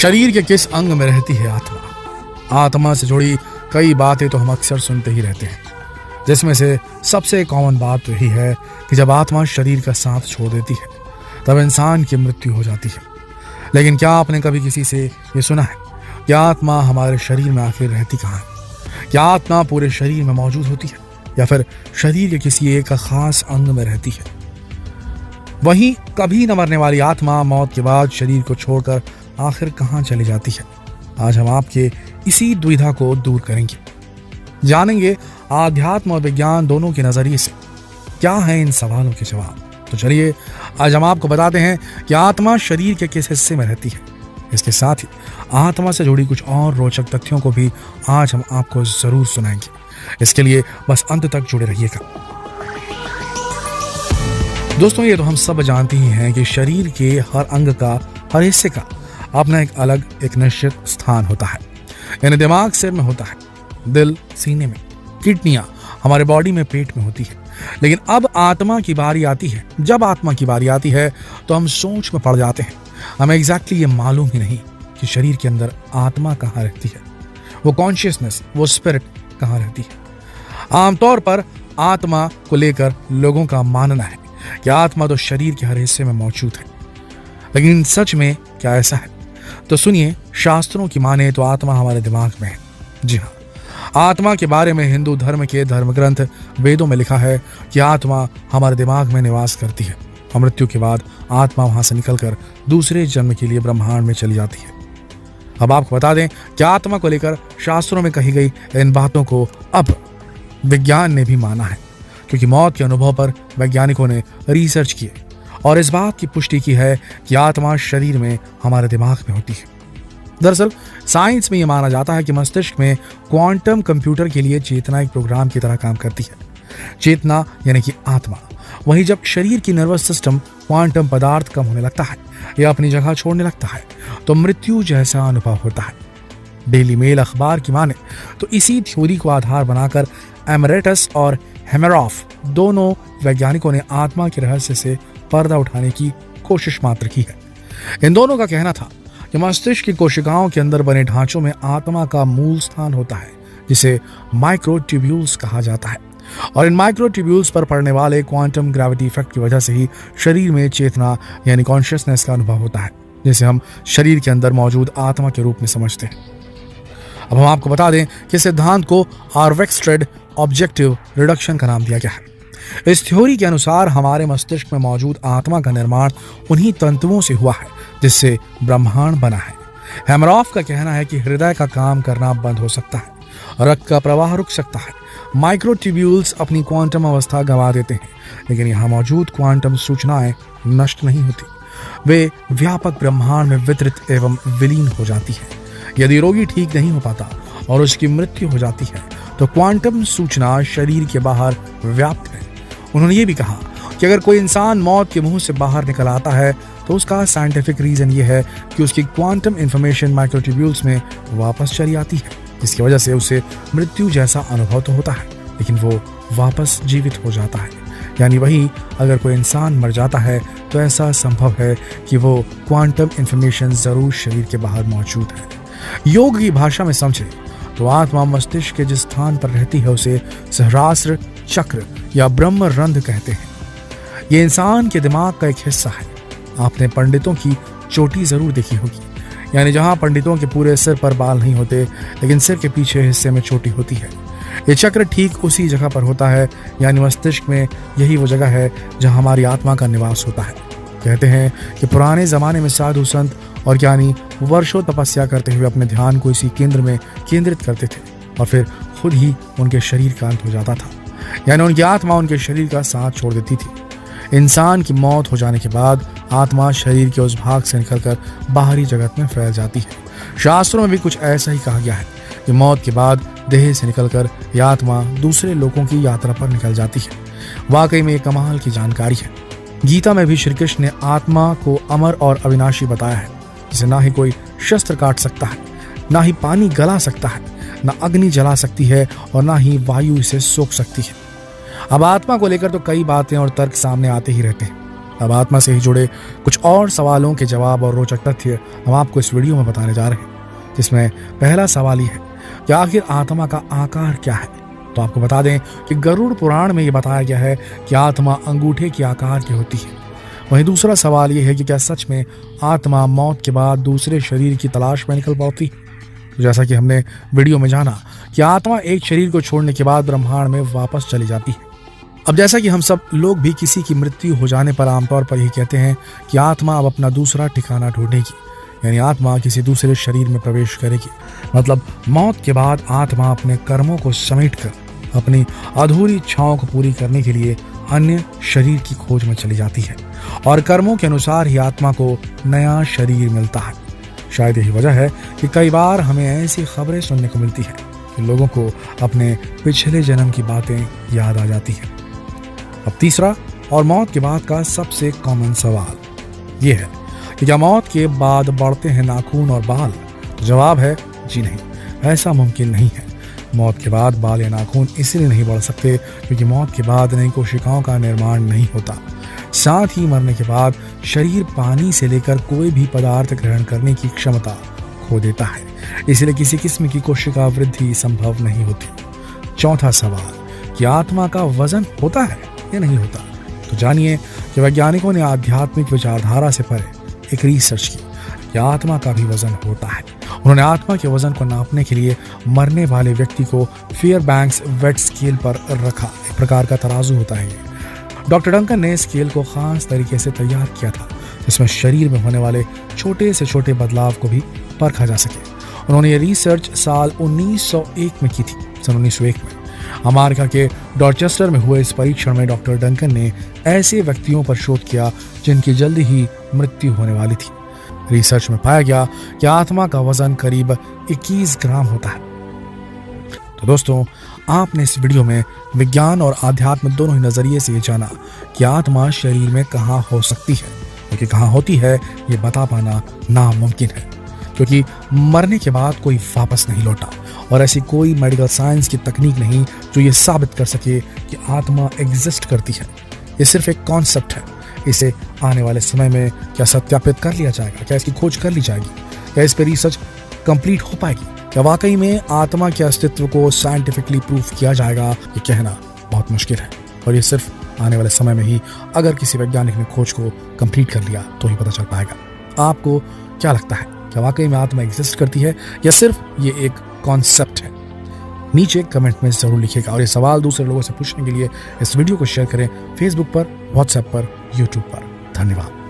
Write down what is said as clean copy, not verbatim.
शरीर के किस अंग में रहती है आत्मा? आत्मा से जुड़ी कई बातें तो हम अक्सर सुनते ही रहते हैं, जिसमें से सबसे कॉमन बात तो यही है कि जब आत्मा शरीर का साथ छोड़ देती है तब इंसान की मृत्यु हो जाती है। लेकिन क्या आपने कभी किसी से ये सुना है कि आत्मा हमारे शरीर में आखिर रहती कहाँ है? क्या आत्मा पूरे शरीर में मौजूद होती है या फिर शरीर के किसी एक खास अंग में रहती है? वहीं कभी न मरने वाली आत्मा मौत के बाद शरीर को छोड़कर आखिर कहाँ चली जाती है? आज हम आपके इसी दुविधा को दूर करेंगे, जानेंगे आध्यात्म और विज्ञान दोनों के नजरिए से क्या है इन सवालों के जवाब। तो चलिए आज हम आपको बताते हैं कि आत्मा शरीर के किस हिस्से में रहती है। इसके साथ ही आत्मा से जुड़ी कुछ और रोचक तथ्यों को भी आज हम आपको जरूर सुनाएंगे। इसके लिए बस अंत तक जुड़े रहिएगा। दोस्तों, ये तो हम सब जानते ही हैं कि शरीर के हर अंग का, हर हिस्से का अपना एक निश्चित स्थान होता है। यानी दिमाग सिर में होता है, दिल सीने में, किडनियां हमारे बॉडी में, पेट में होती है। लेकिन अब आत्मा की बारी आती है, जब आत्मा की बारी आती है तो हम सोच में पड़ जाते हैं। हमें एग्जैक्टली ये मालूम ही नहीं कि शरीर के अंदर आत्मा कहाँ रहती है, वो कॉन्शियसनेस, वो स्पिरिट कहाँ रहती है। आमतौर पर आत्मा को लेकर लोगों का मानना है कि आत्मा तो शरीर के हर हिस्से में मौजूद है, लेकिन सच में क्या ऐसा है? तो सुनिए, शास्त्रों की माने तो आत्मा हमारे दिमाग में है। जी हाँ, आत्मा के बारे में हिंदू धर्म के धर्म ग्रंथ वेदों में लिखा है कि आत्मा हमारे दिमाग में निवास करती है और मृत्यु के बाद आत्मा वहां से निकलकर दूसरे जन्म के लिए ब्रह्मांड में चली जाती है। अब आपको बता दें कि आत्मा को लेकर शास्त्रों में कही गई इन बातों को अब विज्ञान ने भी माना है, क्योंकि मौत के अनुभव पर वैज्ञानिकों ने रिसर्च किए और इस बात की पुष्टि की है कि आत्मा शरीर में, हमारे दिमाग में होती है। दरअसल साइंस में यह माना जाता है कि मस्तिष्क में क्वांटम कंप्यूटर के लिए चेतना एक प्रोग्राम की तरह काम करती है। चेतना यानी कि आत्मा। वहीं जब शरीर की नर्वस सिस्टम क्वांटम पदार्थ कम होने लगता है या अपनी जगह छोड़ने लगता है तो मृत्यु जैसा अनुभव होता है। डेली मेल अखबार की माने तो इसी थ्योरी को आधार बनाकर एमरेटस और हेमेरॉफ दोनों वैज्ञानिकों ने आत्मा के रहस्य से पर्दा उठाने की कोशिश मात्र की है। इन दोनों का कहना था कि मस्तिष्क की कोशिकाओं के अंदर बने ढांचों में आत्मा का मूल स्थान होता है, जिसे माइक्रोट्यूब्यूल्स कहा जाता है। और इन माइक्रोट्यूब्यूल्स पर पड़ने वाले क्वांटम ग्रेविटी इफेक्ट की वजह से ही शरीर में चेतना यानी कॉन्शियसनेस का अनुभव होता है, जिसे हम शरीर के अंदर मौजूद आत्मा के रूप में समझते हैं। अब हम आपको बता दें कि सिद्धांत को आर्वेक्स्ट्रेड ऑब्जेक्टिव रिडक्शन का नाम दिया गया है। इस थ्योरी के अनुसार हमारे मस्तिष्क में मौजूद आत्मा का निर्माण उन्हीं तंतुओं से हुआ है जिससे ब्रह्मांड बना है। हेमरॉफ का कहना है कि हृदय का काम करना बंद हो सकता है, रक्त का प्रवाह रुक सकता है, माइक्रोट्यूब्यूल्स अपनी क्वांटम अवस्था गंवा देते हैं, लेकिन यहाँ मौजूद क्वांटम सूचनाएं नष्ट नहीं होती। वे व्यापक ब्रह्मांड में वितरित एवं विलीन हो जाती है। यदि रोगी ठीक नहीं हो पाता और उसकी मृत्यु हो जाती है तो क्वांटम सूचना शरीर के बाहर व्याप्त है। उन्होंने ये भी कहा कि अगर कोई इंसान मौत के मुंह से बाहर निकल आता है तो उसका साइंटिफिक रीजन ये है कि उसकी क्वांटम इंफॉर्मेशन माइक्रोट्यूब्यूल्स में वापस चली आती है, जिसकी वजह से उसे मृत्यु जैसा अनुभव तो होता है लेकिन वो वापस जीवित हो जाता है। यानी वही, अगर कोई इंसान मर जाता है तो ऐसा संभव है कि वो क्वांटम इंफॉर्मेशन जरूर शरीर के बाहर मौजूद है। योग की भाषा में समझे तो आत्मा मस्तिष्क के जिस स्थान पर रहती है उसे सहस्रार चक्र या ब्रह्म रंध्र कहते हैं। ये इंसान के दिमाग का एक हिस्सा है। आपने पंडितों की चोटी जरूर देखी होगी, यानी जहां पंडितों के पूरे सिर पर बाल नहीं होते लेकिन सिर के पीछे हिस्से में चोटी होती है। ये चक्र ठीक उसी जगह पर होता है, यानी मस्तिष्क में यही वो जगह है जहां हमारी आत्मा का निवास होता है। कहते हैं कि पुराने जमाने में साधु संत और ज्ञानी वर्षों तपस्या करते हुए अपने ध्यान को इसी केंद्र में केंद्रित करते थे और फिर खुद ही उनके शरीर का अंत हो जाता था, यानी उनकी आत्मा उनके शरीर का साथ छोड़ देती थी। इंसान की मौत हो जाने के बाद आत्मा शरीर के उस भाग से निकलकर बाहरी जगत में फैल जाती है। शास्त्रों में भी कुछ ऐसा ही कहा गया है कि मौत के बाद देह से निकलकर यह आत्मा दूसरे लोगों की यात्रा पर निकल जाती है। वाकई में एक कमाल की जानकारी है। गीता में भी श्री कृष्ण ने आत्मा को अमर और अविनाशी बताया है, जिसे ना ही कोई शस्त्र काट सकता है, ना ही पानी गला सकता है, ना अग्नि जला सकती है और ना ही वायु इसे सोख सकती है। अब आत्मा को लेकर तो कई बातें और तर्क सामने आते ही रहते हैं, अब आत्मा से ही जुड़े कुछ और सवालों के जवाब और रोचक तथ्य हम आपको इस वीडियो में बताने जा रहे हैं, जिसमें पहला सवाल ये है कि आखिर आत्मा का आकार क्या है। तो आपको बता दें कि गरुड़ पुराण में ये बताया गया है कि आत्मा अंगूठे के आकार की होती है। वहीं दूसरा सवाल ये है कि क्या सच में आत्मा मौत के बाद दूसरे शरीर की तलाश में निकल पाती है। तो जैसा कि हमने वीडियो में जाना कि आत्मा एक शरीर को छोड़ने के बाद ब्रह्मांड में वापस चली जाती है। अब जैसा कि हम सब लोग भी किसी की मृत्यु हो जाने पर आमतौर पर यही कहते हैं कि आत्मा अब अपना दूसरा ठिकाना ढूंढेगी, यानी आत्मा किसी दूसरे शरीर में प्रवेश करेगी। मतलब मौत के बाद आत्मा अपने कर्मों को समेटकर अपनी अधूरी इच्छाओं को पूरी करने के लिए अन्य शरीर की खोज में चली जाती है और कर्मों के अनुसार ही आत्मा को नया शरीर मिलता है। शायद यही वजह है कि कई बार हमें ऐसी खबरें सुनने को मिलती है कि लोगों को अपने पिछले जन्म की बातें याद आ जाती हैं। अब तीसरा और मौत के बाद का सबसे कॉमन सवाल ये है कि क्या मौत के बाद बढ़ते हैं नाखून और बाल। तो जवाब है जी नहीं, ऐसा मुमकिन नहीं है। मौत के बाद बाल या नाखून इसलिए नहीं बढ़ सकते क्योंकि मौत के बाद नई कोशिकाओं का निर्माण नहीं होता। साथ ही मरने के बाद शरीर पानी से लेकर कोई भी पदार्थ ग्रहण करने की क्षमता खो देता है, इसलिए किसी किस्म की कोशिका वृद्धि संभव नहीं होती। चौथा सवाल कि आत्मा का वजन होता है या नहीं होता। तो जानिए कि वैज्ञानिकों ने आध्यात्मिक विचारधारा से परे एक रिसर्च की कि आत्मा का भी वजन होता है। उन्होंने आत्मा के वजन को नापने के लिए मरने वाले व्यक्ति को फेयरबैंक्स वेट स्केल पर रखा। एक प्रकार का तराजू होता है ये। डॉक्टर डंकन ने स्केल को खास तरीके से तैयार किया था जिसमें शरीर में होने वाले छोटे से छोटे बदलाव को भी परखा जा सके। उन्होंने ये रिसर्च साल 1901 में की थी। सन 1901 में अमेरिका के डॉर्चेस्टर में हुए इस परीक्षण में डॉक्टर डंकन ने ऐसे व्यक्तियों पर शोध किया जिनकी जल्दी ही मृत्यु होने वाली थी। रिसर्च में पाया गया कि आत्मा का वजन करीब 21 ग्राम होता है। तो दोस्तों, आपने इस वीडियो में विज्ञान और आध्यात्म दोनों ही नजरिए से ये जाना कि आत्मा शरीर में कहाँ हो सकती है, क्योंकि कहाँ होती है ये बता पाना नामुमकिन है, क्योंकि मरने के बाद कोई वापस नहीं लौटा और ऐसी कोई मेडिकल साइंस की तकनीक नहीं जो ये साबित कर सके कि आत्मा एग्जिस्ट करती है। ये सिर्फ एक कॉन्सेप्ट है। इसे आने वाले समय में क्या सत्यापित कर लिया जाएगा, क्या इसकी खोज कर ली जाएगी, क्या इस पर रिसर्च कंप्लीट हो पाएगी, क्या वाकई में आत्मा के अस्तित्व को साइंटिफिकली प्रूफ किया जाएगा, ये कहना बहुत मुश्किल है। और ये सिर्फ आने वाले समय में ही अगर किसी वैज्ञानिक ने खोज को कंप्लीट कर लिया तो ही पता चल पाएगा। आपको क्या लगता है, क्या वाकई में आत्मा एग्जिस्ट करती है या सिर्फ ये एक कॉन्सेप्ट है? नीचे कमेंट में जरूर लिखिएगा और ये सवाल दूसरे लोगों से पूछने के लिए इस वीडियो को शेयर करें फेसबुक पर, व्हाट्सएप पर, यूट्यूब पर। धन्यवाद।